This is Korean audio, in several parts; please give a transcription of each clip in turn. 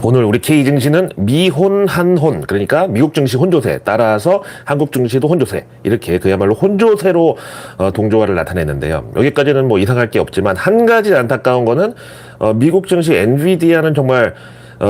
오늘 우리 K 증시는 미혼 한혼, 그러니까 미국 증시 혼조세 따라서 한국 증시도 혼조세, 이렇게 그야말로 혼조세로 동조화를 나타냈는데요. 여기까지는 뭐 이상할 게 없지만 한 가지 안타까운 거는 미국 증시 엔비디아는 정말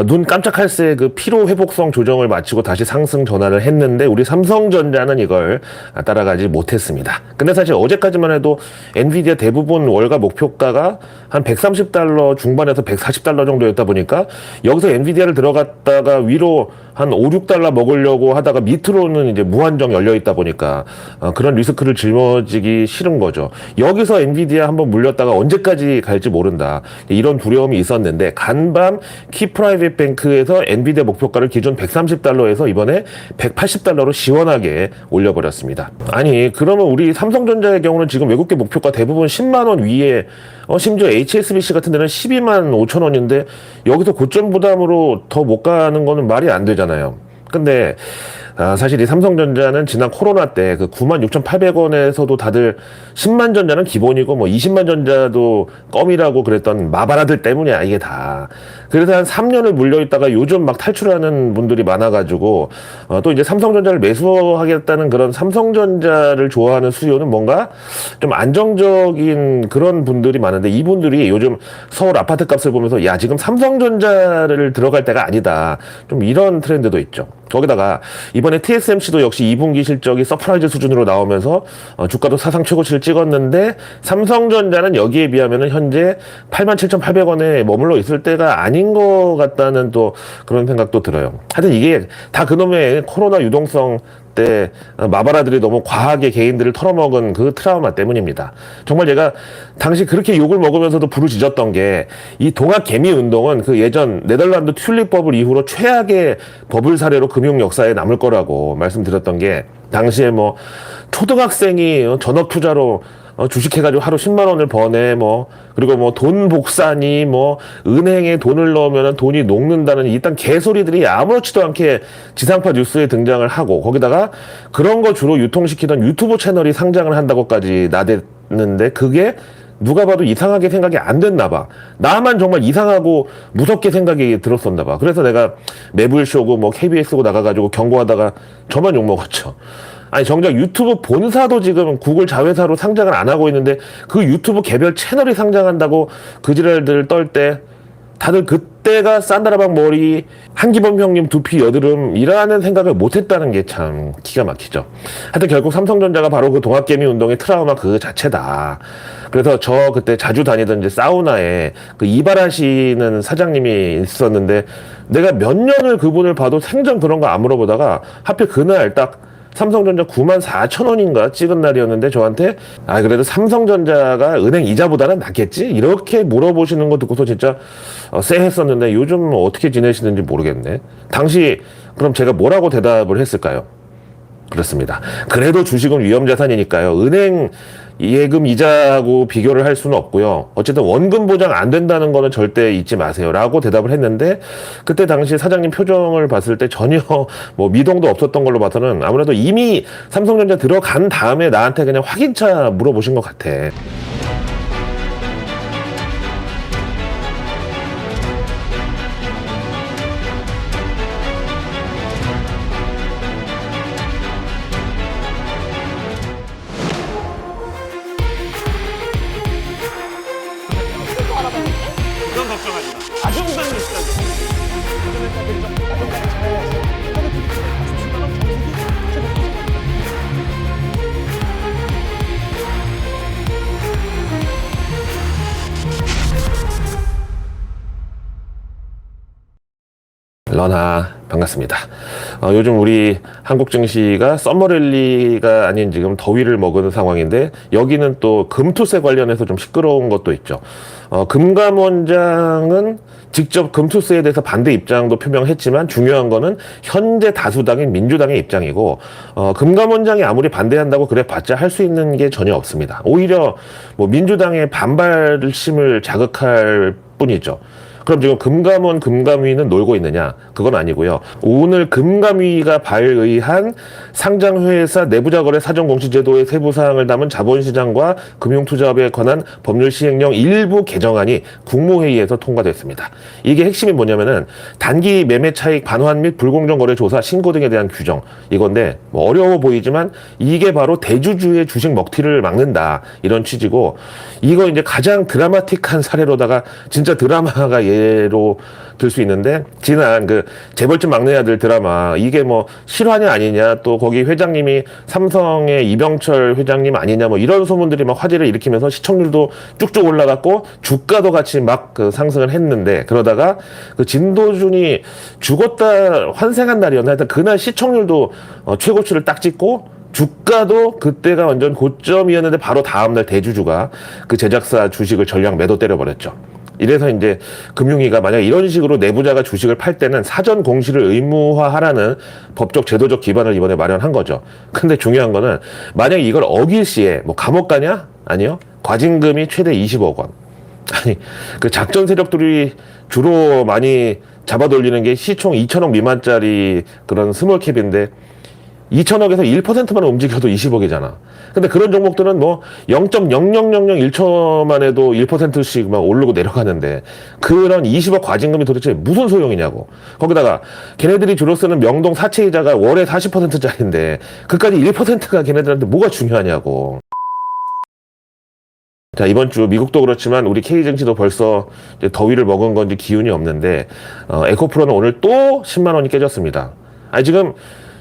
눈 깜짝할 새 그 피로 회복성 조정을 마치고 다시 상승 전환을 했는데 우리 삼성전자는 이걸 따라가지 못했습니다. 근데 사실 어제까지만 해도 엔비디아 대부분 월가 목표가가 한 130달러 중반에서 140달러 정도였다 보니까 여기서 엔비디아를 들어갔다가 위로 한 5, 6달러 먹으려고 하다가 밑으로는 이제 무한정 열려 있다 보니까 그런 리스크를 짊어지기 싫은 거죠. 여기서 엔비디아 한번 물렸다가 언제까지 갈지 모른다. 이런 두려움이 있었는데 간밤 키프라이빗 뱅크에서 엔비디아 목표가를 기존 130달러에서 이번에 180달러로 시원하게 올려버렸습니다. 아니 그러면 우리 삼성전자의 경우는 지금 외국계 목표가 대부분 10만 원 위에 심지어 HSBC 같은 데는 12만 5천 원인데 여기서 고점 부담으로 더 못 가는 거는 말이 안 되잖아요. 근데 사실 이 삼성전자는 지난 코로나 때 그 96,800원에서도 다들 10만 전자는 기본이고 뭐 20만 전자도 껌이라고 그랬던 마바라들 때문이야 이게 다. 그래서 한 3년을 물려있다가 요즘 막 탈출하는 분들이 많아가지고 또 이제 삼성전자를 매수하겠다는 그런 삼성전자를 좋아하는 수요는 뭔가 좀 안정적인 그런 분들이 많은데 이분들이 요즘 서울 아파트 값을 보면서 야 지금 삼성전자를 들어갈 때가 아니다 좀 이런 트렌드도 있죠. 거기다가 이번에 TSMC도 역시 2분기 실적이 서프라이즈 수준으로 나오면서 주가도 사상 최고치를 찍었는데 삼성전자는 여기에 비하면 현재 87,800원에 머물러 있을 때가 아닌 것 같다는 또 그런 생각도 들어요. 하여튼 이게 다 그놈의 코로나 유동성 때 마바라들이 너무 과하게 개인들을 털어먹은 그 트라우마 때문입니다. 정말 제가 당시 그렇게 욕을 먹으면서도 부르짖었던 게 이 동학 개미 운동은 그 예전 네덜란드 튤립 버블 이후로 최악의 버블 사례로 금융 역사에 남을 거라고 말씀드렸던 게 당시에 뭐 초등학생이 전업 투자로 주식해가지고 하루 10만 원을 버네, 그리고 돈 복사니, 은행에 돈을 넣으면 돈이 녹는다는 이딴 개소리들이 아무렇지도 않게 지상파 뉴스에 등장을 하고, 거기다가 그런 거 주로 유통시키던 유튜브 채널이 상장을 한다고까지 나댔는데, 그게 누가 봐도 이상하게 생각이 안 됐나 봐. 나만 정말 이상하고 무섭게 생각이 들었었나 봐. 그래서 내가 매불쇼고 KBS고 나가가지고 경고하다가 저만 욕먹었죠. 아니 정작 유튜브 본사도 지금 구글 자회사로 상장을 안 하고 있는데 그 유튜브 개별 채널이 상장한다고 그 지랄들 떨 때 다들 그때가 산다라박 머리 한기범 형님 두피 여드름이라는 생각을 못했다는 게 참 기가 막히죠. 하여튼 결국 삼성전자가 바로 그 동학개미 운동의 트라우마 그 자체다. 그래서 저 그때 자주 다니던 이제 사우나에 그 이발하시는 사장님이 있었는데 내가 몇 년을 그분을 봐도 생전 그런 거 안 물어보다가 하필 그날 딱 삼성전자 94,000원인가 찍은 날이었는데 저한테 그래도 삼성전자가 은행 이자보다는 낫겠지? 이렇게 물어보시는 거 듣고서 진짜 쎄했었는데 요즘 어떻게 지내시는지 모르겠네. 당시 그럼 제가 뭐라고 대답을 했을까요? 그렇습니다. 그래도 주식은 위험자산이니까요. 은행 예금 이자하고 비교를 할 수는 없고요. 어쨌든 원금 보장 안 된다는 거는 절대 잊지 마세요. 라고 대답을 했는데 그때 당시 사장님 표정을 봤을 때 전혀 미동도 없었던 걸로 봐서는 아무래도 이미 삼성전자 들어간 다음에 나한테 그냥 확인차 물어보신 것 같아. 그건 걱정하지 마. 아주 부담이 있어. 런하 반갑습니다. 요즘 우리 한국 증시가 썸머랠리가 아닌 지금 더위를 먹은 상황인데 여기는 또 금투세 관련해서 좀 시끄러운 것도 있죠. 금감원장은 직접 금투세에 대해서 반대 입장도 표명했지만 중요한 거는 현재 다수당인 민주당의 입장이고 금감원장이 아무리 반대한다고 그래 봤자 할 수 있는 게 전혀 없습니다. 오히려 민주당의 반발심을 자극할 뿐이죠. 그럼 지금 금감원, 금감위는 놀고 있느냐? 그건 아니고요. 오늘 금감위가 발의한 상장회사 내부자거래 사전공시제도의 세부 사항을 담은 자본시장과 금융투자업에 관한 법률 시행령 일부 개정안이 국무회의에서 통과됐습니다. 이게 핵심이 뭐냐면은 단기 매매 차익 반환 및 불공정 거래 조사 신고 등에 대한 규정 이건데 뭐 어려워 보이지만 이게 바로 대주주의 주식 먹튀를 막는다 이런 취지고 이거 이제 가장 드라마틱한 사례로다가 진짜 드라마가 예로 들 수 있는데 지난 그 재벌집 막내 아들 드라마 이게 뭐 실화냐 아니냐 또 거기 회장님이 삼성의 이병철 회장님 아니냐 뭐 이런 소문들이 막 화제를 일으키면서 시청률도 쭉쭉 올라갔고 주가도 같이 막 그 상승을 했는데 그러다가 그 진도준이 죽었다 환생한 날이었나 하여튼 그날 시청률도 최고치를 딱 찍고 주가도 그때가 완전 고점이었는데 바로 다음날 대주주가 그 제작사 주식을 전량 매도 때려버렸죠. 이래서 이제 금융위가 만약 이런 식으로 내부자가 주식을 팔 때는 사전 공시를 의무화하라는 법적 제도적 기반을 이번에 마련한 거죠. 근데 중요한 거는 만약 이걸 어길 시에 뭐 감옥 가냐? 아니요. 과징금이 최대 20억 원. 아니 그 작전 세력들이 주로 많이 잡아돌리는 게 시총 2천억 미만짜리 그런 스몰캡인데 2천억에서 1%만 움직여도 20억이잖아. 근데 그런 종목들은 뭐 0.00001초만 해도 1%씩 막 오르고 내려가는데 그런 20억 과징금이 도대체 무슨 소용이냐고. 거기다가 걔네들이 주로 쓰는 명동 사채이자가 월에 40%짜리인데 그까지 1%가 걔네들한테 뭐가 중요하냐고. 자, 이번 주 미국도 그렇지만 우리 K증시도 벌써 이제 더위를 먹은 건지 기운이 없는데 에코프로는 오늘 또 10만 원이 깨졌습니다. 아니 지금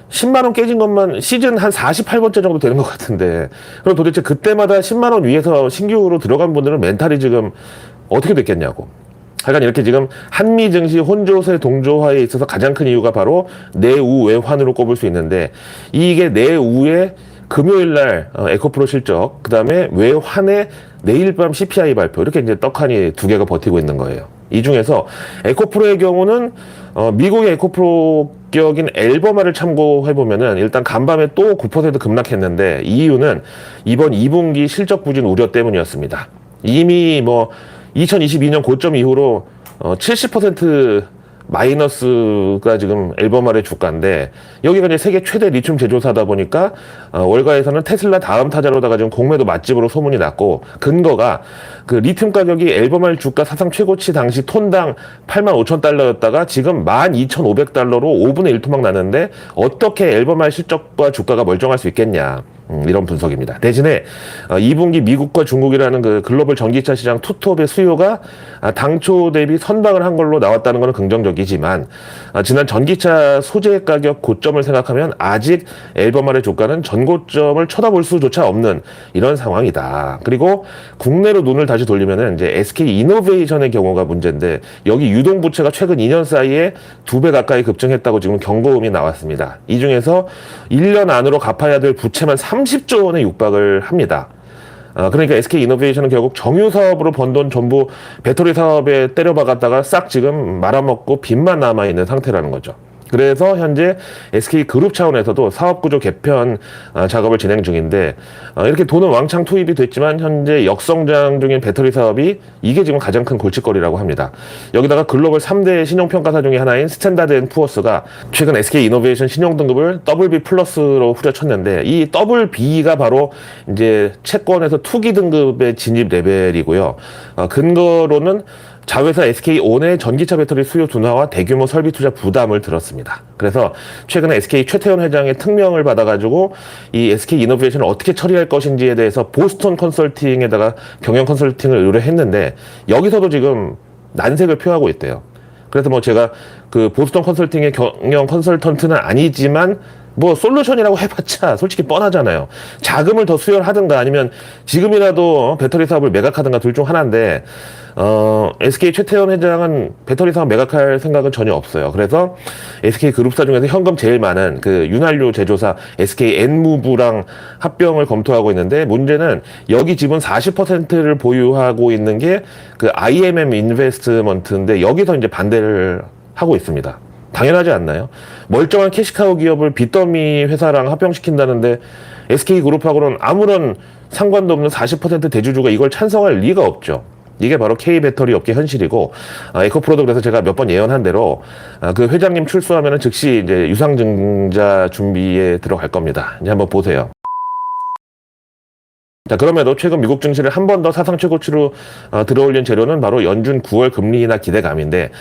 10만 원 깨진 것만 시즌 한 48번째 정도 되는 것 같은데 그럼 도대체 그때마다 10만 원 위에서 신규로 들어간 분들은 멘탈이 지금 어떻게 됐겠냐고. 하여간 이렇게 지금 한미 증시 혼조세 동조화에 있어서 가장 큰 이유가 바로 내우 외환으로 꼽을 수 있는데 이게 내우의 금요일날 에코프로 실적 그 다음에 외환의 내일 밤 CPI 발표 이렇게 이제 떡하니 두 개가 버티고 있는 거예요. 이 중에서 에코프로의 경우는 미국의 에코프로 격인 앨범화를 참고해보면은 일단 간밤에 또 9% 급락했는데 이유는 이번 2분기 실적 부진 우려 때문이었습니다. 이미 뭐 2022년 고점 이후로 70% 마이너스가 지금 앨범화의 주가인데 여기가 이제 세계 최대 리튬 제조사다 보니까 월가에서는 테슬라 다음 타자로다가 지금 공매도 맛집으로 소문이 났고 근거가 그 리튬 가격이 앨범화 주가 사상 최고치 당시 톤당 85,000달러였다가 지금 12,500달러로 5분의 1 토막 났는데 어떻게 앨범화 실적과 주가가 멀쩡할 수 있겠냐. 이런 분석입니다. 대신에 2분기 미국과 중국이라는 그 글로벌 전기차 시장 투톱의 수요가 당초 대비 선방을 한 걸로 나왔다는 것은 긍정적이지만 지난 전기차 소재 가격 고점을 생각하면 아직 앨범알의 주가는 전고점을 쳐다볼 수조차 없는 이런 상황이다. 그리고 국내로 눈을 다시 돌리면은 이제 SK 이노베이션의 경우가 문제인데 여기 유동부채가 최근 2년 사이에 2배 가까이 급증했다고 지금 경고음이 나왔습니다. 이 중에서 1년 안으로 갚아야 될 부채만 30조 원에 육박을 합니다. 그러니까 SK 이노베이션은 결국 정유 사업으로 번 돈 전부 배터리 사업에 때려박았다가 싹 지금 말아먹고 빚만 남아있는 상태라는 거죠. 그래서 현재 SK 그룹 차원에서도 사업구조 개편 작업을 진행 중인데 이렇게 돈은 왕창 투입이 됐지만 현재 역성장 중인 배터리 사업이 이게 지금 가장 큰 골칫거리라고 합니다. 여기다가 글로벌 3대 신용평가사 중에 하나인 스탠다드 앤 푸어스가 최근 SK 이노베이션 신용등급을 WB 플러스로 후려쳤는데 이 WB가 바로 이제 채권에서 투기 등급의 진입 레벨이고요. 근거로는 자회사 SK온의 전기차 배터리 수요 둔화와 대규모 설비 투자 부담을 들었습니다. 그래서 최근에 SK 최태원 회장의 특명을 받아가지고 이 SK 이노베이션을 어떻게 처리할 것인지에 대해서 보스턴 컨설팅에다가 경영 컨설팅을 의뢰했는데 여기서도 지금 난색을 표하고 있대요. 그래서 뭐 제가 그 보스턴 컨설팅의 경영 컨설턴트는 아니지만 뭐 솔루션이라고 해봤자 솔직히 뻔하잖아요. 자금을 더 수혈하든가 아니면 지금이라도 배터리 사업을 매각하든가 둘 중 하나인데 SK 최태원 회장은 배터리 사업 매각할 생각은 전혀 없어요. 그래서 SK 그룹사 중에서 현금 제일 많은 그 윤활유 제조사 SK 엔무브랑 합병을 검토하고 있는데 문제는 여기 지분 40%를 보유하고 있는 게 그 IMM 인베스트먼트인데 여기서 이제 반대를 하고 있습니다. 당연하지 않나요? 멀쩡한 캐시카우 기업을 빚더미 회사랑 합병시킨다는데 SK그룹하고는 아무런 상관도 없는 40% 대주주가 이걸 찬성할 리가 없죠. 이게 바로 K 배터리 업계 현실이고, 에코프로도 그래서 제가 몇 번 예언한 대로 그 회장님 출소하면은 즉시 이제 유상증자 준비에 들어갈 겁니다. 이제 한번 보세요. 자, 그럼에도 최근 미국 증시를 한 번 더 사상 최고치로 들어올린 재료는 바로 연준 9월 금리 인하 기대감인데,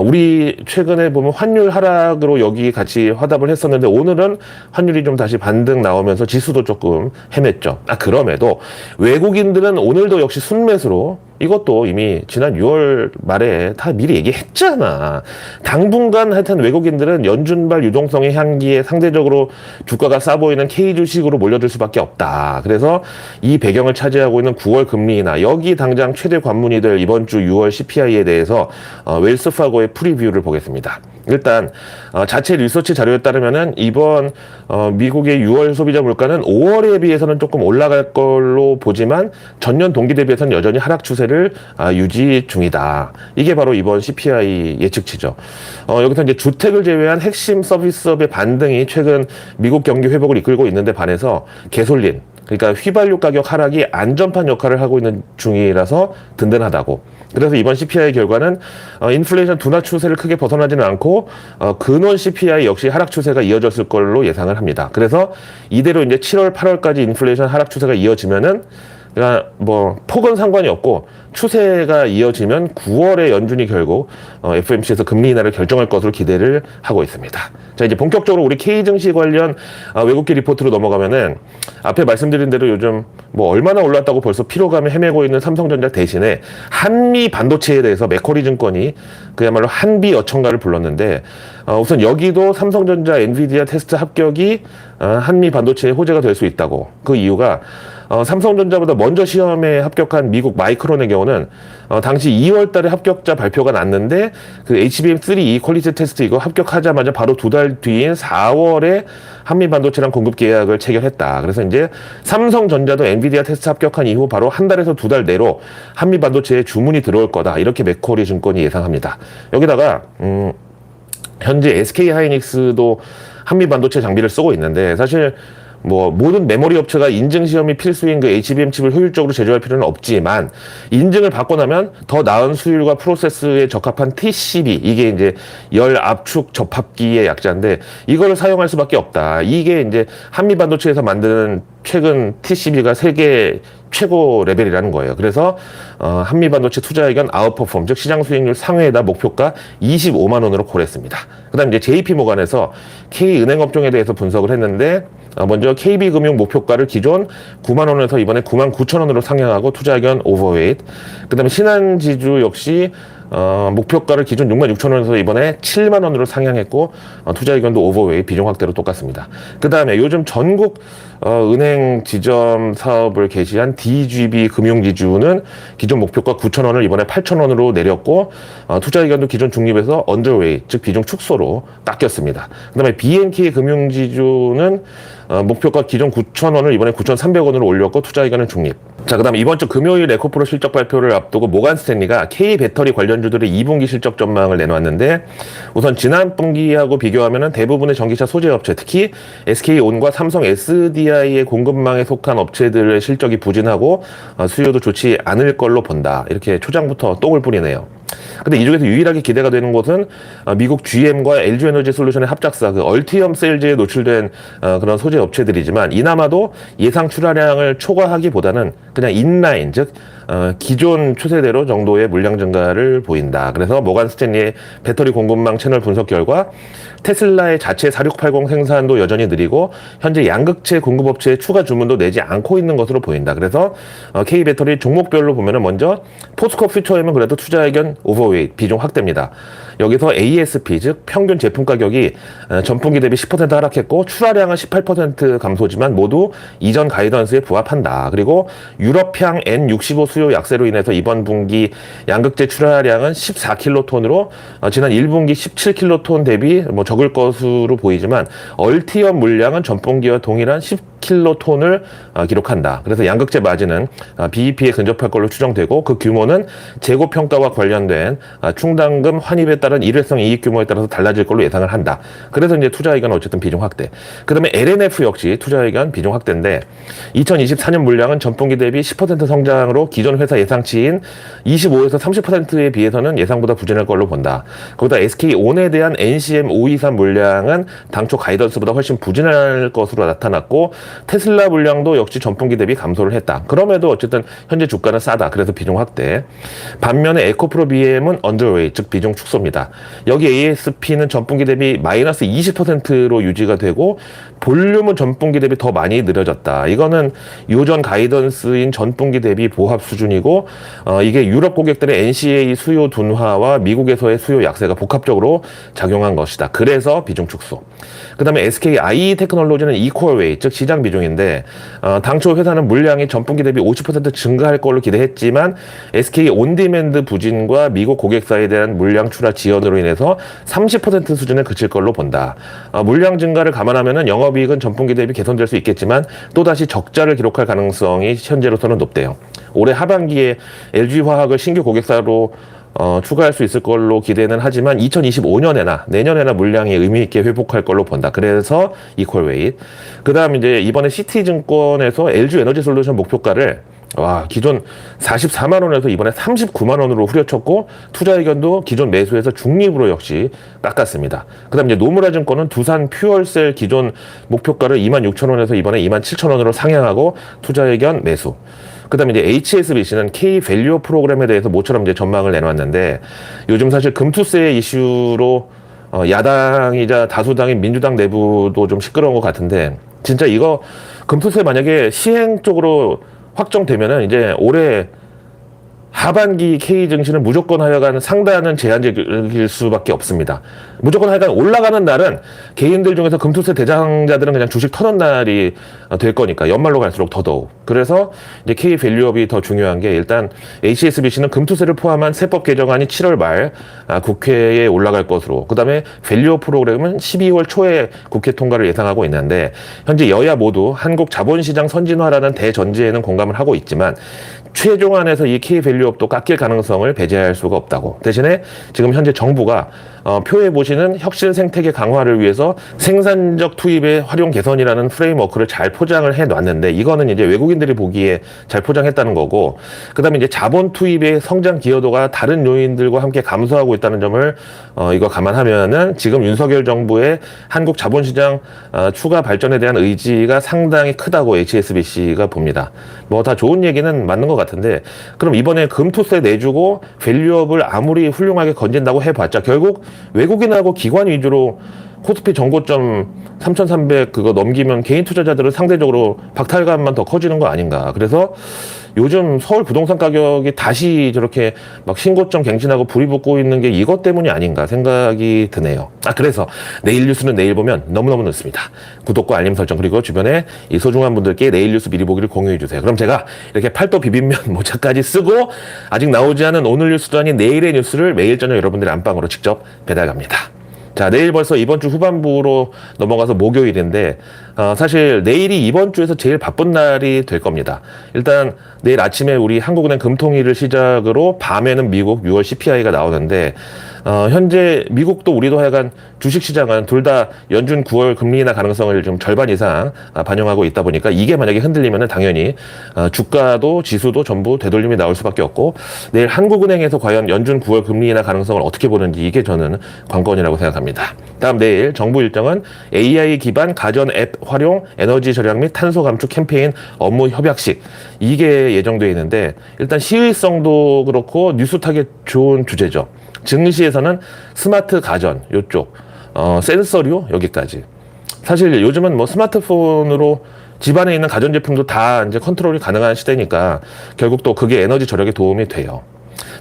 우리 최근에 보면 환율 하락으로 여기 같이 화답을 했었는데, 오늘은 환율이 좀 다시 반등 나오면서 지수도 조금 헤맸죠. 그럼에도 외국인들은 오늘도 역시 순매수로, 이것도 이미 지난 6월 말에 다 미리 얘기했잖아. 당분간 하여튼 외국인들은 연준발 유동성의 향기에 상대적으로 주가가 싸 보이는 K 주식으로 몰려들 수밖에 없다. 그래서 이 배경을 차지하고 있는 9월 금리 인하, 여기 당장 최대 관문이 될 이번 주 6월 CPI에 대해서 웰스파고의 프리뷰를 보겠습니다. 일단 자체 리서치 자료에 따르면은 이번 미국의 6월 소비자 물가는 5월에 비해서는 조금 올라갈 걸로 보지만 전년 동기 대비해서는 여전히 하락 추세를 유지 중이다. 이게 바로 이번 CPI 예측치죠. 여기서 이제 주택을 제외한 핵심 서비스업의 반등이 최근 미국 경기 회복을 이끌고 있는데 반해서 개솔린, 그러니까 휘발유 가격 하락이 안전판 역할을 하고 있는 중이라서 든든하다고. 그래서 이번 CPI 결과는 인플레이션 둔화 추세를 크게 벗어나지는 않고 근원 CPI 역시 하락 추세가 이어졌을 걸로 예상을 합니다. 그래서 이대로 이제 7월, 8월까지 인플레이션 하락 추세가 이어지면은, 그러니까 뭐 폭은 상관이 없고 추세가 이어지면 9월에 연준이 결국 FOMC에서 금리 인하를 결정할 것으로 기대를 하고 있습니다. 자, 이제 본격적으로 우리 K 증시 관련 외국계 리포트로 넘어가면은, 앞에 말씀드린 대로 요즘 뭐 얼마나 올랐다고 벌써 피로감에 헤매고 있는 삼성전자 대신에 한미 반도체에 대해서 맥쿼리 증권이 그야말로 한비 어천가를 불렀는데, 우선 여기도 삼성전자 엔비디아 테스트 합격이 한미 반도체의 호재가 될 수 있다고. 그 이유가 삼성전자보다 먼저 시험에 합격한 미국 마이크론의 경우는 당시 2월 달에 합격자 발표가 났는데, 그 HBM3E 퀄리티 테스트 이거 합격하자마자 바로 2달 뒤인 4월에 한미 반도체랑 공급 계약을 체결했다. 그래서 이제 삼성전자도 엔비디아 테스트 합격한 이후 바로 한 달에서 2달 내로 한미 반도체에 주문이 들어올 거다. 이렇게 맥쿼리 증권이 예상합니다. 여기다가 현재 SK 하이닉스도 한미 반도체 장비를 쓰고 있는데, 사실 뭐 모든 메모리 업체가 인증 시험이 필수인 그 HBM 칩을 효율적으로 제조할 필요는 없지만, 인증을 받고 나면 더 나은 수율과 프로세스에 적합한 TCB, 이게 이제 열 압축 접합기의 약자인데 이거를 사용할 수밖에 없다. 이게 이제 한미 반도체에서 만드는 최근 TCB가 세계 최고 레벨이라는 거예요. 그래서 한미 반도체 투자 의견 아웃퍼폼, 즉 시장 수익률 상회에다 목표가 25만 원으로 콜했습니다. 그다음 이제 JP 모간에서 K 은행 업종에 대해서 분석을 했는데, 먼저 KB금융 목표가를 기존 9만 원에서 이번에 9만 9천 원으로 상향하고 투자 의견 오버웨이트. 그다음에 신한지주 역시 목표가를 기존 6만 6천 원에서 이번에 7만 원으로 상향했고, 투자 의견도 오버웨이 비중 확대로 똑같습니다. 그 다음에 요즘 전국 은행 지점 사업을 개시한 DGB 금융지주는 기존 목표가 9천 원을 이번에 8천 원으로 내렸고, 투자 의견도 기존 중립에서 언더웨이, 즉 비중 축소로 깎였습니다. 그 다음에 BNK 금융지주는 목표가 기존 9천 원을 이번에 9,300원으로 올렸고, 투자 의견은 중립. 자, 그 다음 이번 주 금요일 에코프로 실적 발표를 앞두고 모간 스탠리가 K 배터리 관련주들의 2분기 실적 전망을 내놓았는데, 우선 지난 분기하고 비교하면 대부분의 전기차 소재 업체, 특히 SK온과 삼성 SDI의 공급망에 속한 업체들의 실적이 부진하고 수요도 좋지 않을 걸로 본다. 이렇게 초장부터 똥을 뿌리네요. 근데 이 중에서 유일하게 기대가 되는 곳은 미국 GM과 LG에너지 솔루션의 합작사 그 얼티엄 셀즈에 노출된 그런 소재 업체들이지만, 이나마도 예상 출하량을 초과하기보다는 그냥 인라인, 즉 기존 추세대로 정도의 물량 증가를 보인다. 그래서 모간 스탠리의 배터리 공급망 채널 분석 결과 테슬라의 자체 4680 생산도 여전히 느리고 현재 양극재 공급업체의 추가 주문도 내지 않고 있는 것으로 보인다. 그래서 K 배터리 종목별로 보면은 먼저 포스코 퓨처엠은 그래도 투자 의견 오버웨이트 비중 확대입니다. 여기서 ASP, 즉 평균 제품 가격이 전분기 대비 10% 하락했고 출하량은 18% 감소지만 모두 이전 가이던스에 부합한다. 그리고 유럽향 N65 수요 약세로 인해서 이번 분기 양극재 출하량은 14킬로톤으로 지난 1분기 17킬로톤 대비 뭐 적을 것으로 보이지만, 얼티엄 물량은 전분기와 동일한 킬로톤을 기록한다. 그래서 양극재 마진은 BEP에 근접할 걸로 추정되고 그 규모는 재고 평가와 관련된 충당금 환입에 따른 일회성 이익 규모에 따라서 달라질 걸로 예상을 한다. 그래서 이제 투자 의견은 어쨌든 비중 확대. 그다음에 LNF 역시 투자 의견 비중 확대인데 2024년 물량은 전분기 대비 10% 성장으로 기존 회사 예상치인 25에서 30%에 비해서는 예상보다 부진할 걸로 본다. 거기다 SK온에 대한 NCM 523 물량은 당초 가이던스보다 훨씬 부진할 것으로 나타났고 테슬라 물량도 역시 전분기 대비 감소를 했다. 그럼에도 어쨌든 현재 주가는 싸다. 그래서 비중 확대. 반면에 에코프로 BM은 언더웨이, 즉 비중 축소입니다. 여기 ASP는 전분기 대비 마이너스 20%로 유지가 되고 볼륨은 전분기 대비 더 많이 느려졌다. 이거는 요전 가이던스인 전분기 대비 보합 수준이고 이게 유럽 고객들의 NCA 수요 둔화와 미국에서의 수요 약세가 복합적으로 작용한 것이다. 그래서 비중 축소. 그 다음에 SK IE 테크놀로지는 이퀄웨이, 즉 시장 비중인데 당초 회사는 물량이 전분기 대비 50% 증가할 걸로 기대했지만 SK 온디맨드 부진과 미국 고객사에 대한 물량 출하 지연으로 인해서 30% 수준에 그칠 걸로 본다. 물량 증가를 감안하면 영업이익은 전분기 대비 개선될 수 있겠지만 또다시 적자를 기록할 가능성이 현재로서는 높대요. 올해 하반기에 LG화학을 신규 고객사로 추가할 수 있을 걸로 기대는 하지만 2025년에나 내년에나 물량이 의미 있게 회복할 걸로 본다. 그래서 이퀄웨이. 그다음 이제 이번에 시티증권에서 LG 에너지 솔루션 목표가를 기존 44만 원에서 이번에 39만 원으로 후려쳤고 투자 의견도 기존 매수에서 중립으로 역시 깎았습니다. 그다음 이제 노무라 증권은 두산 퓨얼셀 기존 목표가를 26,000원에서 이번에 27,000원으로 상향하고 투자 의견 매수. 그다음에 이제 HSBC는 K 밸류 프로그램에 대해서 모처럼 이제 전망을 내놨는데 요즘 사실 금투세 이슈로 야당이자 다수당인 민주당 내부도 좀 시끄러운 것 같은데 진짜 이거 금투세 만약에 시행 쪽으로 확정되면은 이제 올해 하반기 K 증시는 무조건 하여간 상단은 제한적일 수밖에 없습니다. 무조건 하여간 올라가는 날은 개인들 중에서 금투세 대장자들은 그냥 주식 터는 날이 될 거니까 연말로 갈수록 더더욱. 그래서 이제 K 밸류업이 더 중요한 게 일단 HSBC는 금투세를 포함한 세법 개정안이 7월 말 국회에 올라갈 것으로, 그다음에 밸류업 프로그램은 12월 초에 국회 통과를 예상하고 있는데 현재 여야 모두 한국 자본시장 선진화라는 대전제에는 공감을 하고 있지만 최종안에서 이 K 밸류업도 깎일 가능성을 배제할 수가 없다고. 대신에 지금 현재 정부가 표에 보시는 혁신 생태계 강화를 위해서 생산적 투입의 활용 개선이라는 프레임워크를 잘 포장을 해 놨는데 이거는 이제 외국인들이 보기에 잘 포장했다는 거고, 그다음에 이제 자본 투입의 성장 기여도가 다른 요인들과 함께 감소하고 있다는 점을 이거 감안하면은 지금 윤석열 정부의 한국 자본시장 추가 발전에 대한 의지가 상당히 크다고 HSBC가 봅니다. 뭐 다 좋은 얘기는 맞는 것 같은데 그럼 이번에 금투세 내주고 밸류업을 아무리 훌륭하게 건진다고 해봤자 결국 외국인하고 기관 위주로 코스피 정고점 3,300 그거 넘기면 개인 투자자들은 상대적으로 박탈감만 더 커지는 거 아닌가. 그래서 요즘 서울 부동산 가격이 다시 저렇게 막 신고점 갱신하고 불이 붙고 있는 게 이것 때문이 아닌가 생각이 드네요. 그래서 내일 뉴스는 내일 보면 너무너무 늦습니다. 구독과 알림 설정 그리고 주변에 이 소중한 분들께 내일 뉴스 미리 보기를 공유해 주세요. 그럼 제가 이렇게 팔도 비빔면 모자까지 쓰고 아직 나오지 않은 오늘 뉴스도 아닌 내일의 뉴스를 매일 저녁 여러분들의 안방으로 직접 배달 갑니다. 자, 내일 벌써 이번 주 후반부로 넘어가서 목요일인데 사실 내일이 이번 주에서 제일 바쁜 날이 될 겁니다. 일단 내일 아침에 우리 한국은행 금통위를 시작으로 밤에는 미국 6월 CPI가 나오는데 현재 미국도 우리도 하여간 주식시장은 둘 다 연준 9월 금리 인하 가능성을 좀 절반 이상 반영하고 있다 보니까 이게 만약에 흔들리면은 당연히 주가도 지수도 전부 되돌림이 나올 수밖에 없고 내일 한국은행에서 과연 연준 9월 금리 인하 가능성을 어떻게 보는지 이게 저는 관건이라고 생각합니다. 다음 내일 정부 일정은 AI 기반 가전 앱 활용 에너지 절약 및 탄소 감축 캠페인 업무 협약식 이게 예정되어 있는데 일단 시의성도 그렇고 뉴스 타겟 좋은 주제죠. 증시에서는 스마트 가전 요쪽 센서류 여기까지 사실 요즘은 뭐 스마트폰으로 집안에 있는 가전제품도 다 이제 컨트롤이 가능한 시대니까 결국 또 그게 에너지 절약에 도움이 돼요.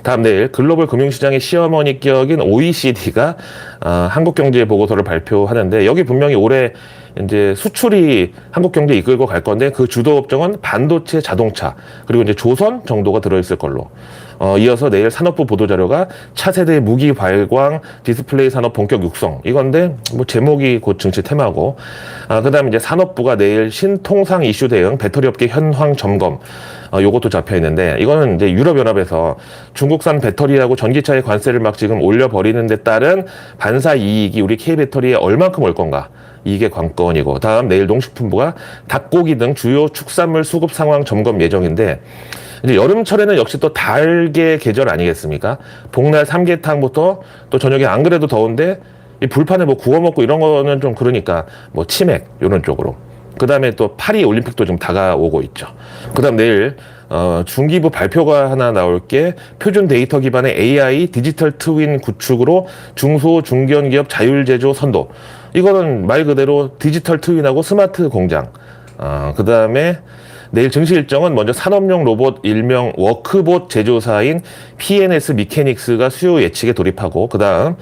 다음 내일 글로벌 금융시장의 시어머니 격인 OECD가 한국 경제 보고서를 발표하는데 여기 분명히 올해 이제 수출이 한국 경제 이끌고 갈 건데 그 주도 업종은 반도체, 자동차 그리고 이제 조선 정도가 들어있을 걸로. 이어서 내일 산업부 보도자료가 차세대 무기 발광 디스플레이 산업 본격 육성. 이건데, 뭐, 제목이 곧 증시 테마고. 그 다음에 이제 산업부가 내일 신통상 이슈 대응 배터리 업계 현황 점검. 요것도 잡혀 있는데, 이거는 이제 유럽연합에서 중국산 배터리하고 전기차의 관세를 막 지금 올려버리는 데 따른 반사 이익이 우리 K배터리에 얼만큼 올 건가. 이게 관건이고, 다음 내일 농식품부가 닭고기 등 주요 축산물 수급 상황 점검 예정인데, 이제 여름철에는 역시 또 달게 계절 아니겠습니까? 복날 삼계탕부터 또 저녁에 안 그래도 더운데 이 불판에 뭐 구워 먹고 이런 거는 좀 그러니까 뭐 치맥 이런 쪽으로. 그 다음에 또 파리 올림픽도 좀 다가오고 있죠. 그 다음 내일 중기부 발표가 하나 나올 게 표준 데이터 기반의 AI 디지털 트윈 구축으로 중소 중견기업 자율 제조 선도. 이거는 말 그대로 디지털 트윈하고 스마트 공장. 그 다음에 내일 증시 일정은 먼저 산업용 로봇 일명 워크봇 제조사인 PNS 미케닉스가 수요 예측에 돌입하고, 그 다음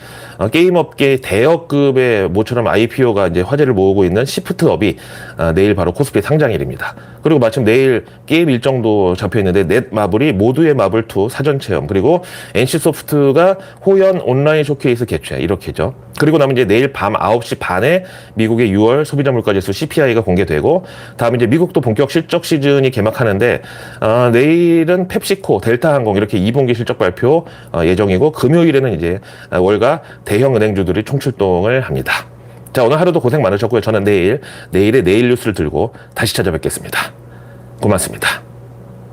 게임업계 대여급의 모처럼 IPO가 이제 화제를 모으고 있는 시프트업이 내일 바로 코스피 상장일입니다. 그리고 마침 내일 게임 일정도 잡혀 있는데 넷마블이 모두의 마블2 사전 체험, 그리고 NC소프트가 호연 온라인 쇼케이스 개최, 이렇게죠. 그리고 나면 이제 내일 밤 9시 반에 미국의 6월 소비자 물가지수 CPI가 공개되고, 다음에 이제 미국도 본격 실적 시즌이 개막하는데, 내일은 펩시코, 델타항공 이렇게 2분기 실적 발표 예정이고, 금요일에는 이제 월가 대형 은행주들이 총출동을 합니다. 자, 오늘 하루도 고생 많으셨고요. 저는 내일의 내일 뉴스를 들고 다시 찾아뵙겠습니다. 고맙습니다.